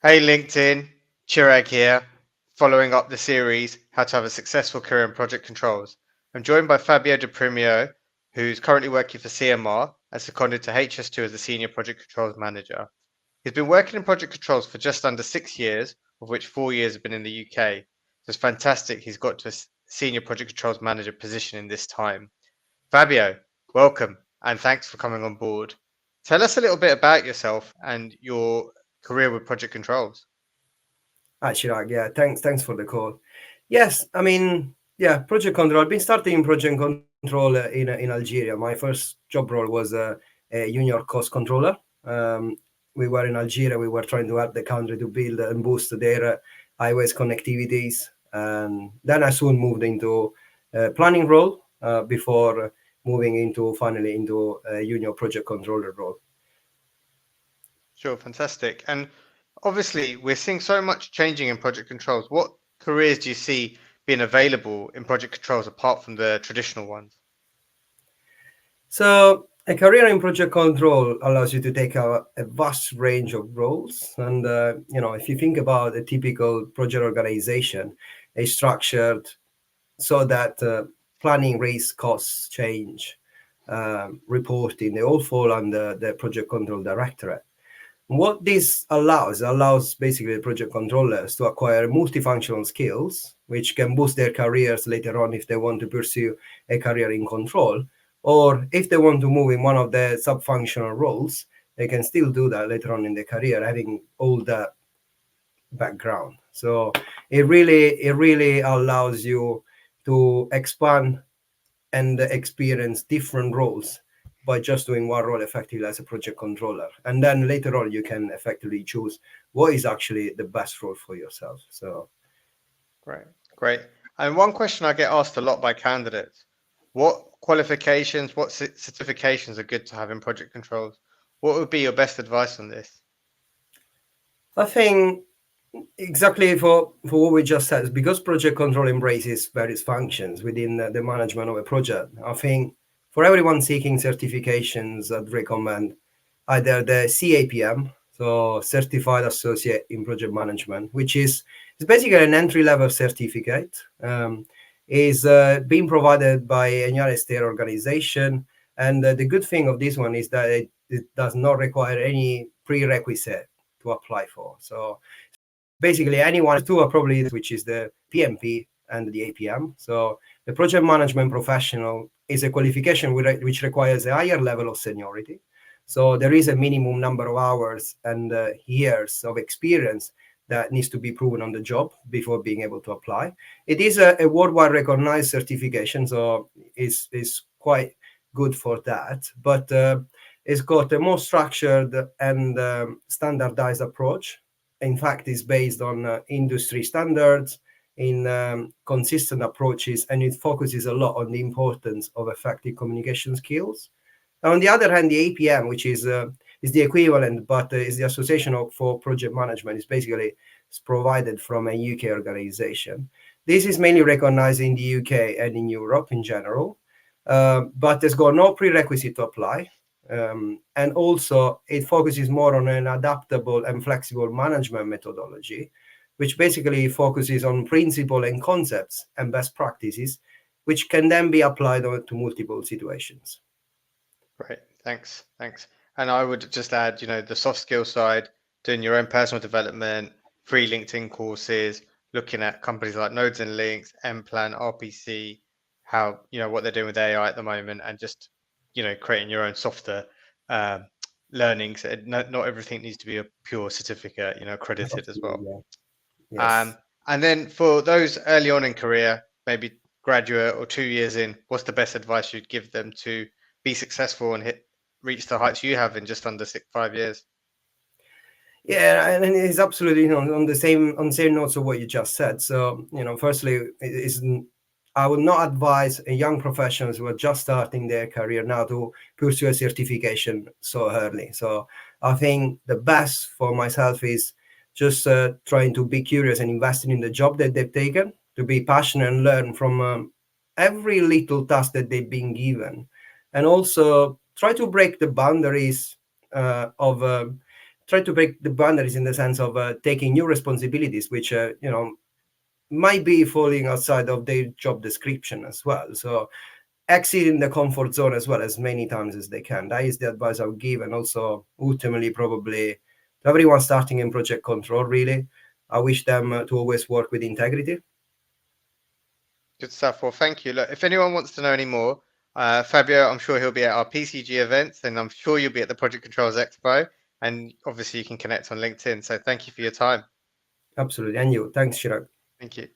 Hey LinkedIn, Chirag here, following up the series How to Have a Successful Career in Project Controls. I'm joined by Fabio Di Primio, who's currently working for CMR and seconded to HS2 as the Senior Project Controls Manager. He's been working in project controls for just under 6 years, of which 4 years have been in the UK. So it's fantastic he's got to a Senior Project Controls Manager position in this time. Fabio, welcome and thanks for coming on board. Tell us a little bit about yourself and your career with project controls. Hi, Chirag. Yeah, thanks for the call. Yes, Project Control. I've been starting Project Control in Algeria. My first job role was a junior cost controller. We were in Algeria. We were trying to help the country to build and boost their highways connectivities. And then I soon moved into a planning role before moving finally into a junior project controller role. Sure, fantastic. And obviously, we're seeing so much changing in project controls. What careers do you see being available in project controls apart from the traditional ones? So a career in project control allows you to take a vast range of roles. And, if you think about a typical project organization, it's structured so that planning, risk, costs, change, reporting, they all fall under the project control directorate. What this allows basically the project controllers to acquire multifunctional skills, which can boost their careers later on if they want to pursue a career in control, or if they want to move in one of the sub-functional roles, they can still do that later on in their career, having all that background. So it really allows you to expand and experience different roles by just doing one role effectively as a project controller. And then later on, you can effectively choose what is actually the best role for yourself. So, Great, great. And one question I get asked a lot by candidates, what qualifications, what certifications are good to have in project controls? What would be your best advice on this? I think exactly for what we just said, because project control embraces various functions within the management of a project. I think for everyone seeking certifications, I'd recommend either the CAPM, so Certified Associate in Project Management, which is basically an entry-level certificate. Is being provided by a United States organization. And the good thing of this one is that it does not require any prerequisite to apply for. So basically anyone two are probably, which is the PMP and the APM. So the project management professional is a qualification which requires a higher level of seniority. So there is a minimum number of hours and years of experience that needs to be proven on the job before being able to apply. It is a worldwide recognized certification, so it's quite good for that. But it's got a more structured and standardized approach. In fact, it's based on industry standards in consistent approaches, and it focuses a lot on the importance of effective communication skills. On the other hand, the APM, which is the equivalent, but is the Association for Project Management, is basically provided from a UK organization. This is mainly recognized in the UK and in Europe in general, but there's got no prerequisite to apply. And also, it focuses more on an adaptable and flexible management methodology, which basically focuses on principles and concepts and best practices, which can then be applied to multiple situations. Great, thanks. And I would just add, the soft skill side, doing your own personal development, free LinkedIn courses, looking at companies like Nodes and Links, Mplan, RPC, how, what they're doing with AI at the moment, and just, creating your own software learnings. Not everything needs to be a pure certificate, accredited as well. Yeah. Yes. And then for those early on in career, maybe graduate or 2 years in, what's the best advice you'd give them to be successful and reach the heights you have in just under 5 years? Yeah, and it's absolutely on the same notes of what you just said. So firstly, I would not advise young professionals who are just starting their career now to pursue a certification so early. So I think the best for myself is just trying to be curious and investing in the job that they've taken, to be passionate and learn from every little task that they've been given, and also try to break the boundaries of try to break the boundaries in the sense of taking new responsibilities, which might be falling outside of their job description as well. So exceeding the comfort zone as well as many times as they can. That is the advice I would give, and also ultimately probably to everyone starting in project control. Really, I wish them to always work with integrity. Good stuff. Well, thank you. Look, if anyone wants to know any more, Fabio, I'm sure he'll be at our PCG events, and I'm sure you'll be at the Project Controls Expo. And obviously, you can connect on LinkedIn. So thank you for your time. Absolutely, and you. Thanks, Chirag. Thank you.